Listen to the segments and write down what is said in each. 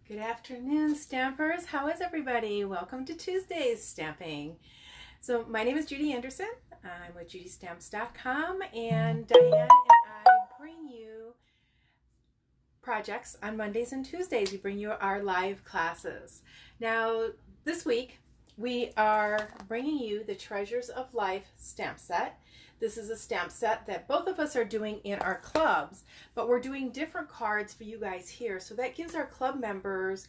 Good afternoon, Stampers. How is everybody? Welcome to Tuesday's Stamping. So my name is Judy Anderson. I'm with JudyStamps.com, and Diane and I bring you projects on Mondays and Tuesdays. We bring you our live classes. Now, this week we are bringing you the Treasures of Life stamp set. This is a stamp set that both of us are doing in our clubs, but we're doing different cards for you guys here. So that gives our club members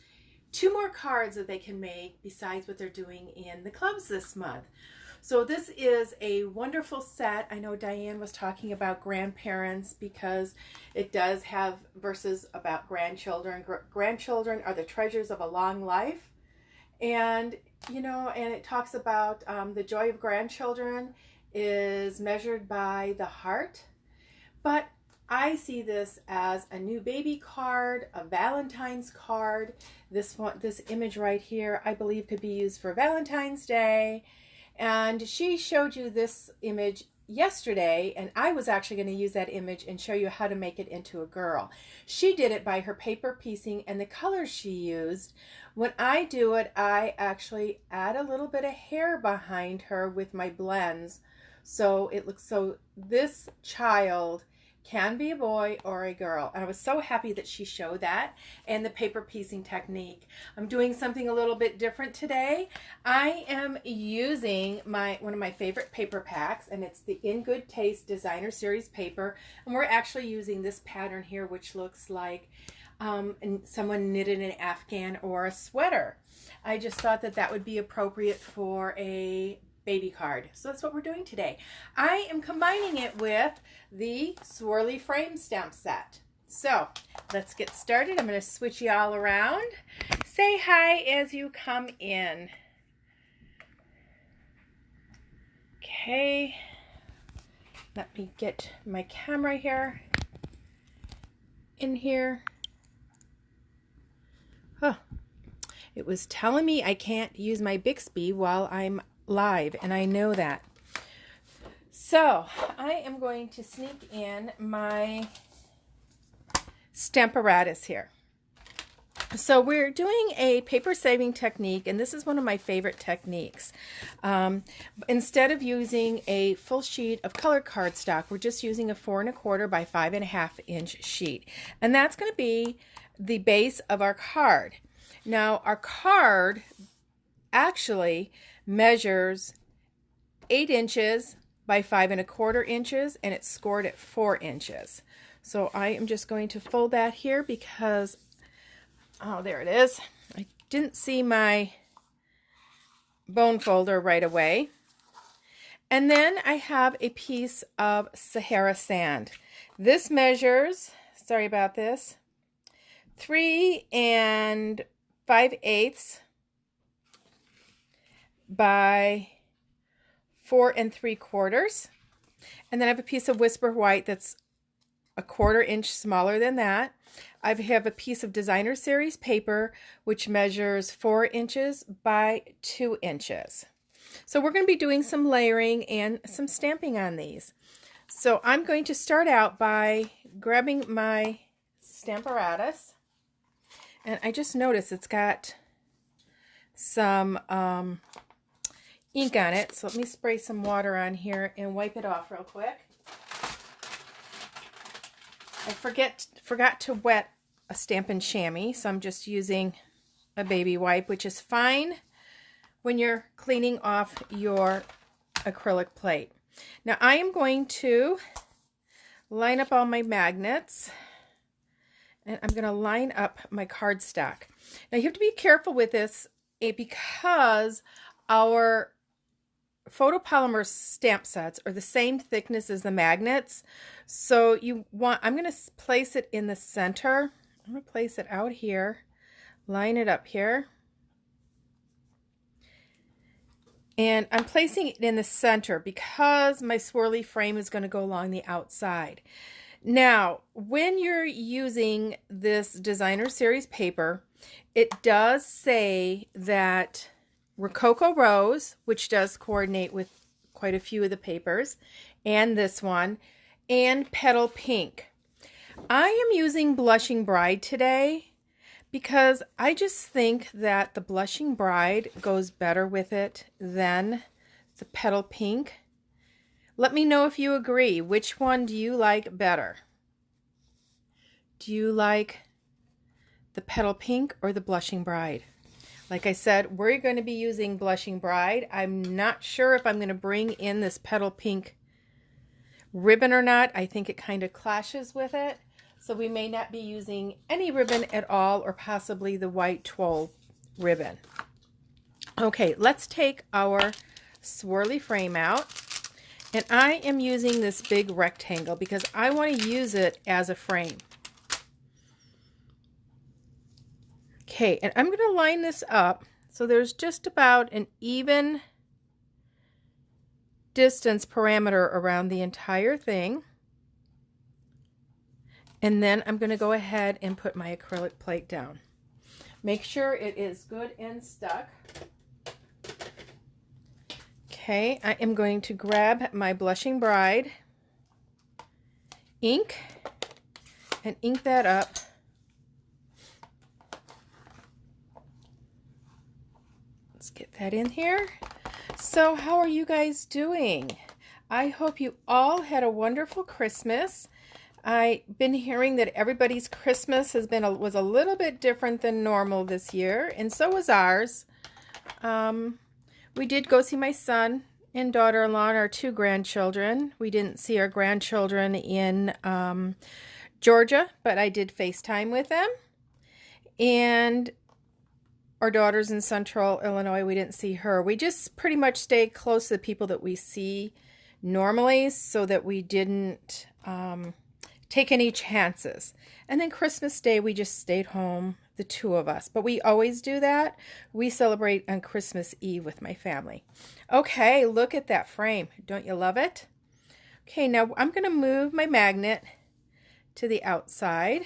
2 more cards that they can make besides what they're doing in the clubs this month. So this is a wonderful set. I know Diane was talking about grandparents because it does have verses about grandchildren. Grandchildren are the treasures of a long life. And, you know, and it talks about the joy of grandchildren is measured by the heart. But I see this as a new baby card, a Valentine's card. This image right here, I believe could be used for Valentine's Day. And she showed you this image yesterday, and I was actually going to use that image and show you how to make it into a girl. She did it by her paper piecing and the colors she used. When I do it, I actually add a little bit of hair behind her with my blends. So it looks, so this child can be a boy or a girl. And I was so happy that she showed that and the paper piecing technique. I'm doing something a little bit different today. I am using one of my favorite paper packs, and it's the In Good Taste Designer Series paper. And we're actually using this pattern here, which looks like someone knitted an Afghan or a sweater. I just thought that that would be appropriate for a baby card. So that's what we're doing today. I am combining it with the Swirly Frame stamp set. So let's get started. I'm going to switch you all around. Say hi as you come in. Okay. Let me get my camera here. In here. Oh, it was telling me I can't use my Bixby while I'm live, and I know that. So I am going to sneak in my Stamparatus here. So we're doing a paper saving technique, and this is one of my favorite techniques. Instead of using a full sheet of colored cardstock, we're just using a 4 1/4 by 5 1/2 inch sheet, and that's going to be the base of our card. Now our card actually measures 8 inches by 5 1/4 inches, and it's scored at 4 inches. So I am just going to fold that here because, oh, there it is. I didn't see my bone folder right away. And then I have a piece of Sahara sand. This measures, sorry about this, 3 5/8 by 4 3/4, and then I have a piece of Whisper White that's a 1/4 inch smaller than that. I have a piece of Designer Series paper which measures 4 inches by 2 inches. So we're going to be doing some layering and some stamping on these. So I'm going to start out by grabbing my Stamparatus, and I just noticed it's got some ink on it, so let me spray some water on here and wipe it off real quick. I forgot to wet a Stampin' Chamois, so I'm just using a baby wipe, which is fine when you're cleaning off your acrylic plate. Now I am going to line up all my magnets, and I'm going to line up my cardstock. Now you have to be careful with this because our photopolymer stamp sets are the same thickness as the magnets. So I'm going to place it in the center. I'm going to place it out here, line it up here. And I'm placing it in the center because my swirly frame is going to go along the outside. Now, when you're using this Designer Series paper, it does say that Rococo Rose, which does coordinate with quite a few of the papers, and this one, and Petal Pink. I am using Blushing Bride today because I just think that the Blushing Bride goes better with it than the Petal Pink. Let me know if you agree. Which one do you like better? Do you like the Petal Pink or the Blushing Bride? Like I said, we're going to be using Blushing Bride. I'm not sure if I'm going to bring in this Petal Pink ribbon or not. I think it kind of clashes with it. So we may not be using any ribbon at all, or possibly the white twoll ribbon. Okay, let's take our swirly frame out. And I am using this big rectangle because I want to use it as a frame. Okay, and I'm going to line this up so there's just about an even distance parameter around the entire thing. And then I'm going to go ahead and put my acrylic plate down. Make sure it is good and stuck. Okay, I am going to grab my Blushing Bride ink and ink that up. Let's get that in here. So how are you guys doing? I hope you all had a wonderful Christmas. I've been hearing that everybody's Christmas was a little bit different than normal this year, and so was ours. We did go see my son and daughter-in-law and our 2 grandchildren. We didn't see our grandchildren in Georgia, but I did FaceTime with them. And our daughter's in Central Illinois. We didn't see her. We just pretty much stayed close to the people that we see normally so that we didn't take any chances. And then Christmas Day, we just stayed home, the 2 of us. But we always do that. We celebrate on Christmas Eve with my family. Okay, look at that frame. Don't you love it? Okay, now I'm going to move my magnet to the outside.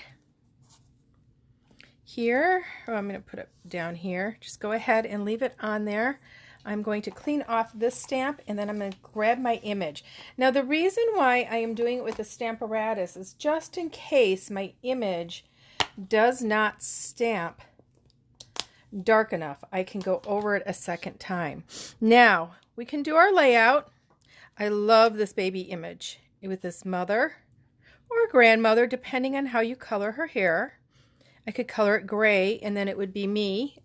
Here, I'm going to put it down here. Just go ahead and leave it on there. I'm going to clean off this stamp, and then I'm going to grab my image. Now, the reason why I am doing it with the Stamparatus is just in case my image does not stamp dark enough. I can go over it a second time. Now, we can do our layout. I love this baby image with this mother or grandmother, depending on how you color her hair. I could color it gray, and then it would be me.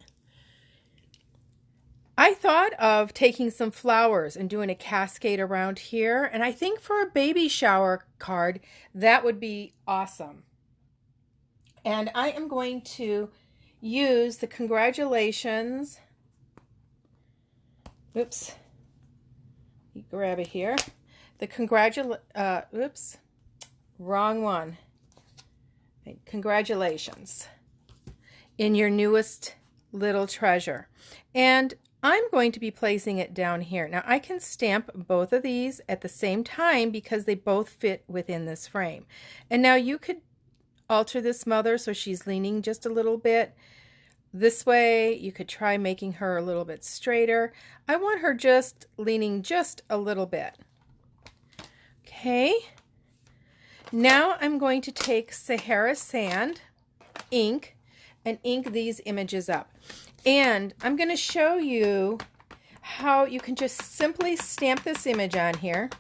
I thought of taking some flowers and doing a cascade around here, and I think for a baby shower card, that would be awesome. And I am going to use the congratulations. Oops. You grab it here. The oops. Wrong one. Congratulations in your newest little treasure. And I'm going to be placing it down here. Now I can stamp both of these at the same time because they both fit within this frame. And now you could alter this mother so she's leaning just a little bit this way. You could try making her a little bit straighter. I want her just leaning just a little bit. Okay. Now I'm going to take Sahara Sand ink and ink these images up. And I'm going to show you how you can just simply stamp this image on here.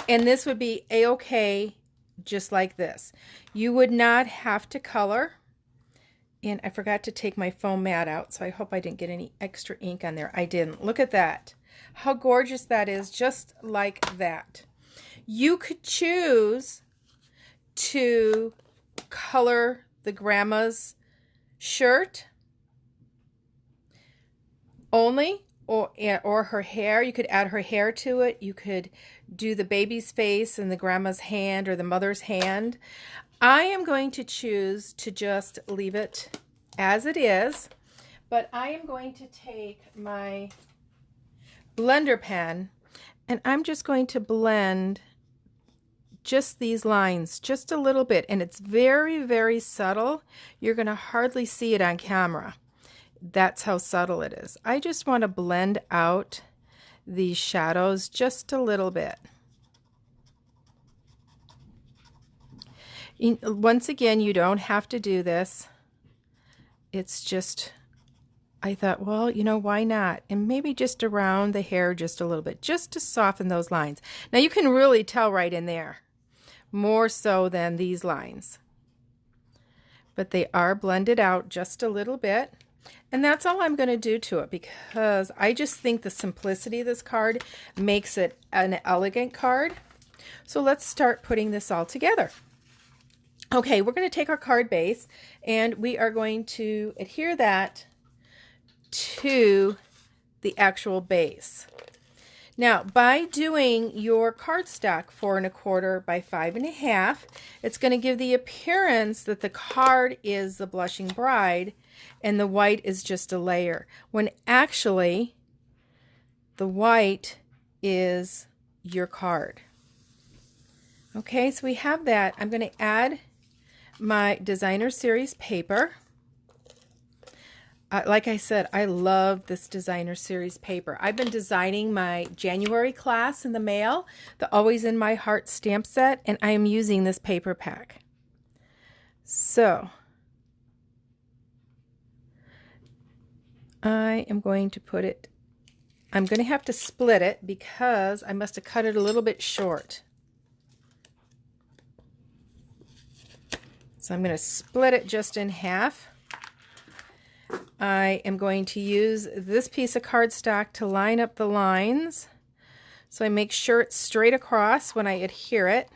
And this would be a-okay just like this. You would not have to color. And I forgot to take my foam mat out, so I hope I didn't get any extra ink on there. I didn't. Look at that. How gorgeous that is, just like that. You could choose to color the grandma's shirt only, or her hair. You could add her hair to it. You could do the baby's face and the grandma's hand or the mother's hand. I am going to choose to just leave it as it is, but I am going to take my blender pen and I'm just going to blend just these lines just a little bit, and it's very, very subtle. You're going to hardly see it on camera. That's how subtle it is. I just want to blend out these shadows just a little bit. Once again, you don't have to do this. it's just, I thought, well, you know, why not? And maybe just around the hair just a little bit, just to soften those lines. Now you can really tell right in there, more so than these lines. But they are blended out just a little bit. And that's all I'm going to do to it, because I just think the simplicity of this card makes it an elegant card. So let's start putting this all together. Okay, we're going to take our card base and we are going to adhere that to the actual base. Now, by doing your cardstock 4 1/4 by 5 1/2, it's going to give the appearance that the card is the Blushing Bride and the white is just a layer, when actually the white is your card. Okay, so we have that. I'm going to add my Designer Series paper. Like I said, I love this Designer Series paper. I've been designing my January class in the mail, the Always in My Heart stamp set, and I am using this paper pack. So I am going to put it, I'm going to have to split it because I must have cut it a little bit short. So I'm going to split it just in half. I am going to use this piece of cardstock to line up the lines. So I make sure it's straight across when I adhere it.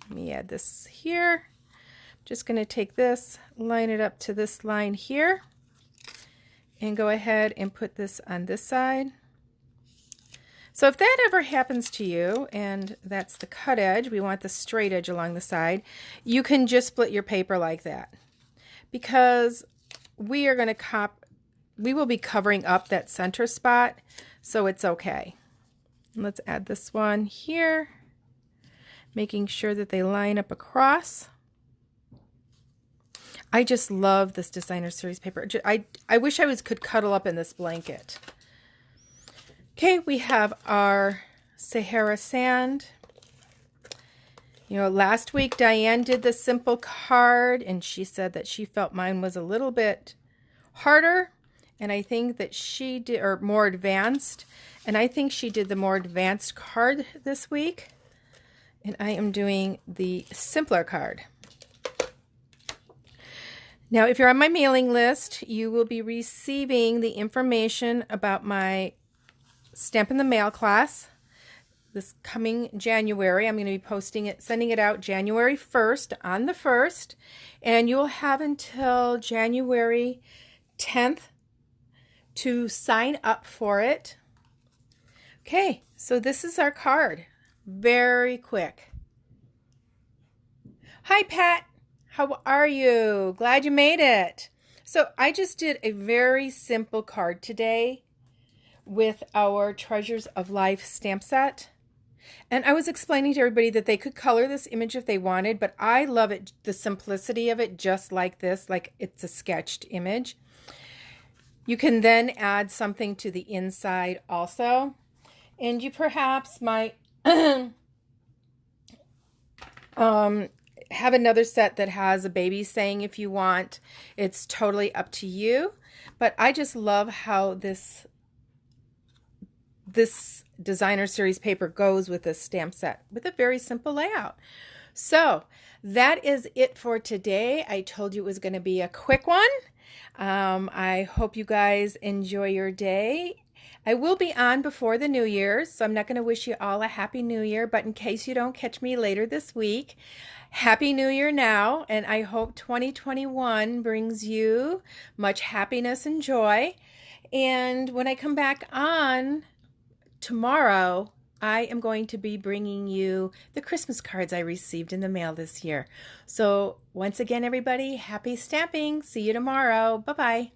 Let me add this here. I'm just going to take this, line it up to this line here, and go ahead and put this on this side. So if that ever happens to you, and that's the cut edge, we want the straight edge along the side, you can just split your paper like that, because we are going to we will be covering up that center spot, so it's okay. Let's add this one here, making sure that they line up across. I just love this Designer Series paper. I wish I could cuddle up in this blanket. Okay, we have our Sahara Sand. You know, last week Diane did the simple card, and she said that she felt mine was a little bit harder, and I think that she did, or more advanced, and I think she did the more advanced card this week, and I am doing the simpler card. Now, if you're on my mailing list, you will be receiving the information about my Stamp in the Mail class this coming January. I'm going to be posting it, sending it out January 1st on the 1st, and you'll have until January 10th to sign up for it. Okay, so this is our card. Very quick. Hi, Pat. How are you? Glad you made it. So I just did a very simple card today with our Treasures of Life stamp set. And I was explaining to everybody that they could color this image if they wanted, but I love it, the simplicity of it, just like this, like it's a sketched image. You can then add something to the inside also. And you perhaps might have another set that has a baby saying if you want. It's totally up to you. But I just love how this Designer Series paper goes with this stamp set with a very simple layout. So that is it for today. I told you it was going to be a quick one. I hope you guys enjoy your day. I will be on before the New Year's, so I'm not going to wish you all a Happy New Year, but in case you don't catch me later this week, Happy New Year now, and I hope 2021 brings you much happiness and joy. And when I come back on tomorrow, I am going to be bringing you the Christmas cards I received in the mail this year. So once again, everybody, happy stamping. See you tomorrow. Bye-bye.